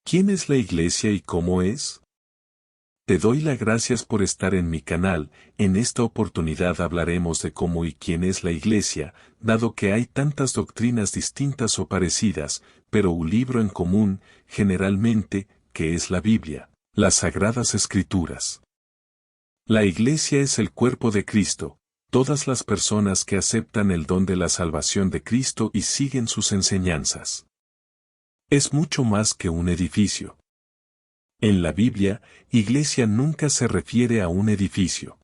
¿Quién es la Iglesia y cómo es? Te doy las gracias por estar en mi canal. En esta oportunidad hablaremos de cómo y quién es la Iglesia, dado que hay tantas doctrinas distintas o parecidas, pero un libro en común, generalmente, que es la Biblia, las Sagradas Escrituras. La Iglesia es el cuerpo de Cristo, todas las personas que aceptan el don de la salvación de Cristo y siguen sus enseñanzas. Es mucho más que un edificio. En la Biblia, iglesia nunca se refiere a un edificio.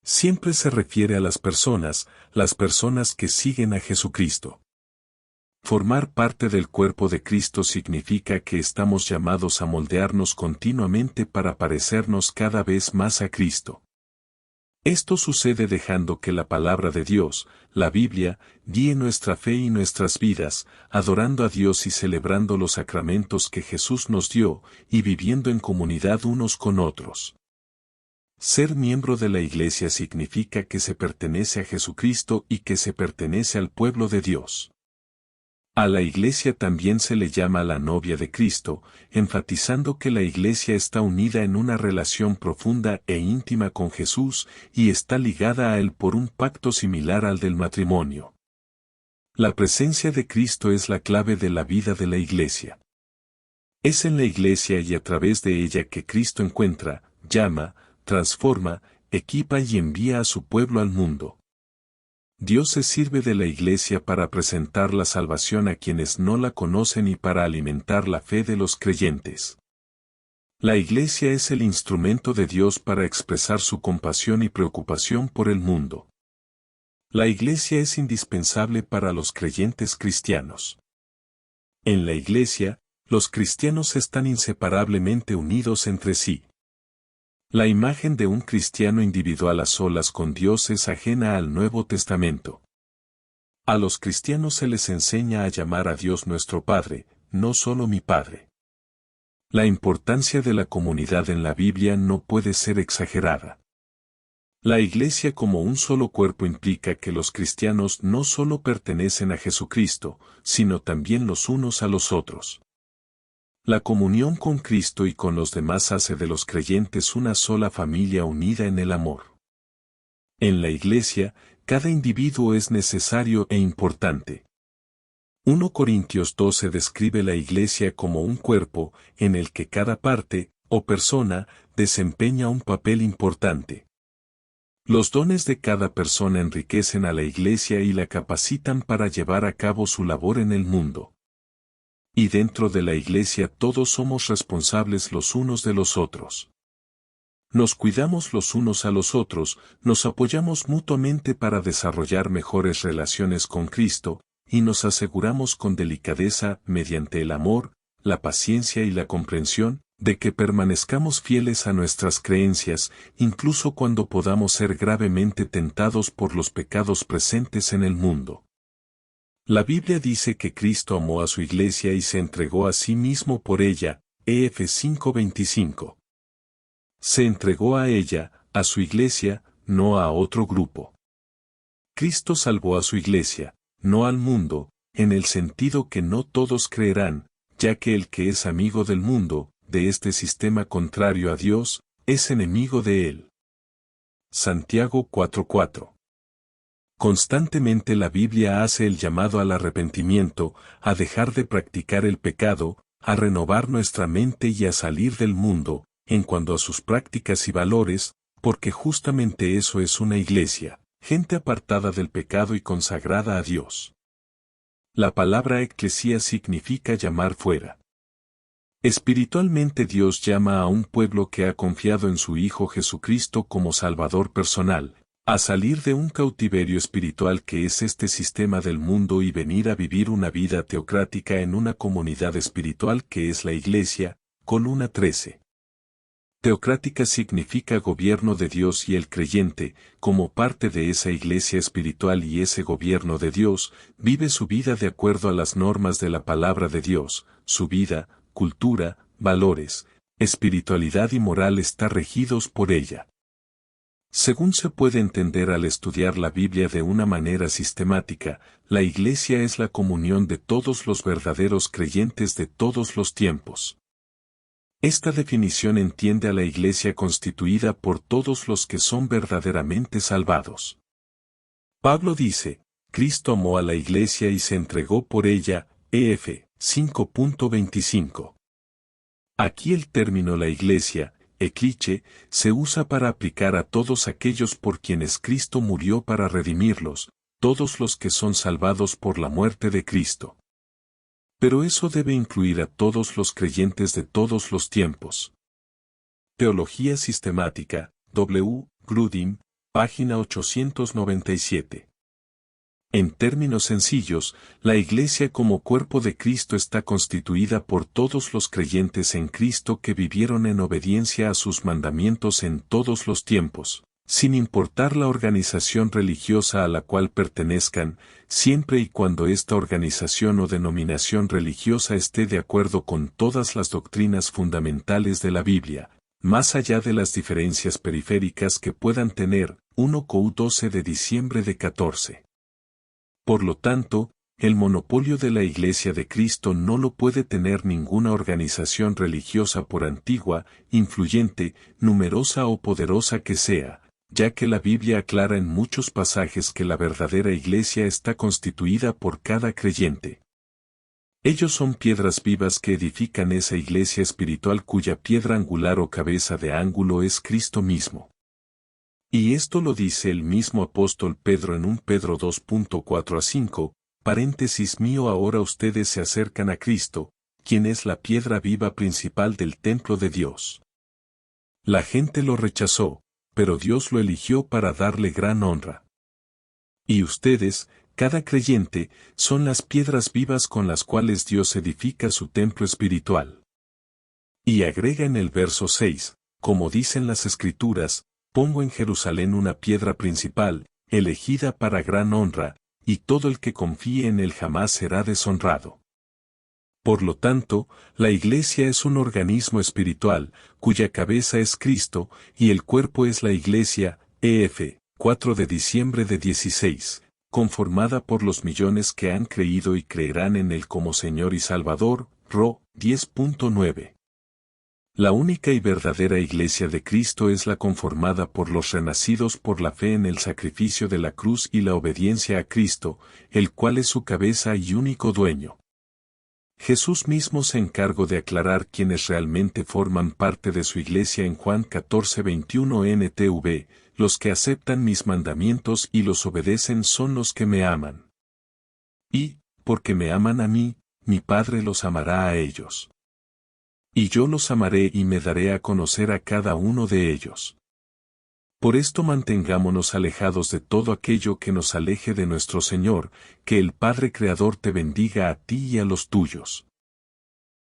Siempre se refiere a las personas que siguen a Jesucristo. Formar parte del cuerpo de Cristo significa que estamos llamados a moldearnos continuamente para parecernos cada vez más a Cristo. Esto sucede dejando que la palabra de Dios, la Biblia, guíe nuestra fe y nuestras vidas, adorando a Dios y celebrando los sacramentos que Jesús nos dio, y viviendo en comunidad unos con otros. Ser miembro de la Iglesia significa que se pertenece a Jesucristo y que se pertenece al pueblo de Dios. A la Iglesia también se le llama la novia de Cristo, enfatizando que la Iglesia está unida en una relación profunda e íntima con Jesús y está ligada a Él por un pacto similar al del matrimonio. La presencia de Cristo es la clave de la vida de la Iglesia. Es en la Iglesia y a través de ella que Cristo encuentra, llama, transforma, equipa y envía a su pueblo al mundo. Dios se sirve de la Iglesia para presentar la salvación a quienes no la conocen y para alimentar la fe de los creyentes. La Iglesia es el instrumento de Dios para expresar su compasión y preocupación por el mundo. La Iglesia es indispensable para los creyentes cristianos. En la Iglesia, los cristianos están inseparablemente unidos entre sí. La imagen de un cristiano individual a solas con Dios es ajena al Nuevo Testamento. A los cristianos se les enseña a llamar a Dios nuestro Padre, no solo mi Padre. La importancia de la comunidad en la Biblia no puede ser exagerada. La Iglesia como un solo cuerpo implica que los cristianos no solo pertenecen a Jesucristo, sino también los unos a los otros. La comunión con Cristo y con los demás hace de los creyentes una sola familia unida en el amor. En la Iglesia, cada individuo es necesario e importante. 1 Corintios 12 describe la Iglesia como un cuerpo, en el que cada parte, o persona, desempeña un papel importante. Los dones de cada persona enriquecen a la Iglesia y la capacitan para llevar a cabo su labor en el mundo. Y dentro de la Iglesia todos somos responsables los unos de los otros. Nos cuidamos los unos a los otros, nos apoyamos mutuamente para desarrollar mejores relaciones con Cristo, y nos aseguramos con delicadeza, mediante el amor, la paciencia y la comprensión, de que permanezcamos fieles a nuestras creencias, incluso cuando podamos ser gravemente tentados por los pecados presentes en el mundo. La Biblia dice que Cristo amó a su Iglesia y se entregó a sí mismo por ella, Ef 5:25. Se entregó a ella, a su Iglesia, no a otro grupo. Cristo salvó a su Iglesia, no al mundo, en el sentido que no todos creerán, ya que el que es amigo del mundo, de este sistema contrario a Dios, es enemigo de él. Santiago 4:4. Constantemente la Biblia hace el llamado al arrepentimiento, a dejar de practicar el pecado, a renovar nuestra mente y a salir del mundo, en cuanto a sus prácticas y valores, porque justamente eso es una iglesia, gente apartada del pecado y consagrada a Dios. La palabra eclesía significa llamar fuera. Espiritualmente Dios llama a un pueblo que ha confiado en su Hijo Jesucristo como Salvador personal, a salir de un cautiverio espiritual que es este sistema del mundo y venir a vivir una vida teocrática en una comunidad espiritual que es la Iglesia, columna 13. Teocrática significa gobierno de Dios y el creyente, como parte de esa Iglesia espiritual y ese gobierno de Dios, vive su vida de acuerdo a las normas de la palabra de Dios, su vida, cultura, valores, espiritualidad y moral está regidos por ella. Según se puede entender al estudiar la Biblia de una manera sistemática, la Iglesia es la comunión de todos los verdaderos creyentes de todos los tiempos. Esta definición entiende a la Iglesia constituida por todos los que son verdaderamente salvados. Pablo dice, Cristo amó a la Iglesia y se entregó por ella, ef. 5.25. Aquí el término la Iglesia, ecliche, se usa para aplicar a todos aquellos por quienes Cristo murió para redimirlos, todos los que son salvados por la muerte de Cristo. Pero eso debe incluir a todos los creyentes de todos los tiempos. Teología Sistemática, W. Grudem, página 897. En términos sencillos, la Iglesia como cuerpo de Cristo está constituida por todos los creyentes en Cristo que vivieron en obediencia a sus mandamientos en todos los tiempos, sin importar la organización religiosa a la cual pertenezcan, siempre y cuando esta organización o denominación religiosa esté de acuerdo con todas las doctrinas fundamentales de la Biblia, más allá de las diferencias periféricas que puedan tener. 1 Cou 12 de diciembre de 14. Por lo tanto, el monopolio de la Iglesia de Cristo no lo puede tener ninguna organización religiosa por antigua, influyente, numerosa o poderosa que sea, ya que la Biblia aclara en muchos pasajes que la verdadera Iglesia está constituida por cada creyente. Ellos son piedras vivas que edifican esa Iglesia espiritual cuya piedra angular o cabeza de ángulo es Cristo mismo. Y esto lo dice el mismo apóstol Pedro en 1 Pedro 2.4-5, paréntesis mío ahora ustedes se acercan a Cristo, quien es la piedra viva principal del templo de Dios. La gente lo rechazó, pero Dios lo eligió para darle gran honra. Y ustedes, cada creyente, son las piedras vivas con las cuales Dios edifica su templo espiritual. Y agrega en el verso 6, como dicen las Escrituras, pongo en Jerusalén una piedra principal, elegida para gran honra, y todo el que confíe en él jamás será deshonrado. Por lo tanto, la Iglesia es un organismo espiritual, cuya cabeza es Cristo, y el cuerpo es la Iglesia, ef. 4 de diciembre de 16, conformada por los millones que han creído y creerán en él como Señor y Salvador, Ro. 10.9. La única y verdadera Iglesia de Cristo es la conformada por los renacidos por la fe en el sacrificio de la cruz y la obediencia a Cristo, el cual es su cabeza y único dueño. Jesús mismo se encargó de aclarar quiénes realmente forman parte de su Iglesia en Juan 14:21 NTV, los que aceptan mis mandamientos y los obedecen son los que me aman. Y, porque me aman a mí, mi Padre los amará a ellos. Y yo los amaré y me daré a conocer a cada uno de ellos. Por esto mantengámonos alejados de todo aquello que nos aleje de nuestro Señor, que el Padre Creador te bendiga a ti y a los tuyos.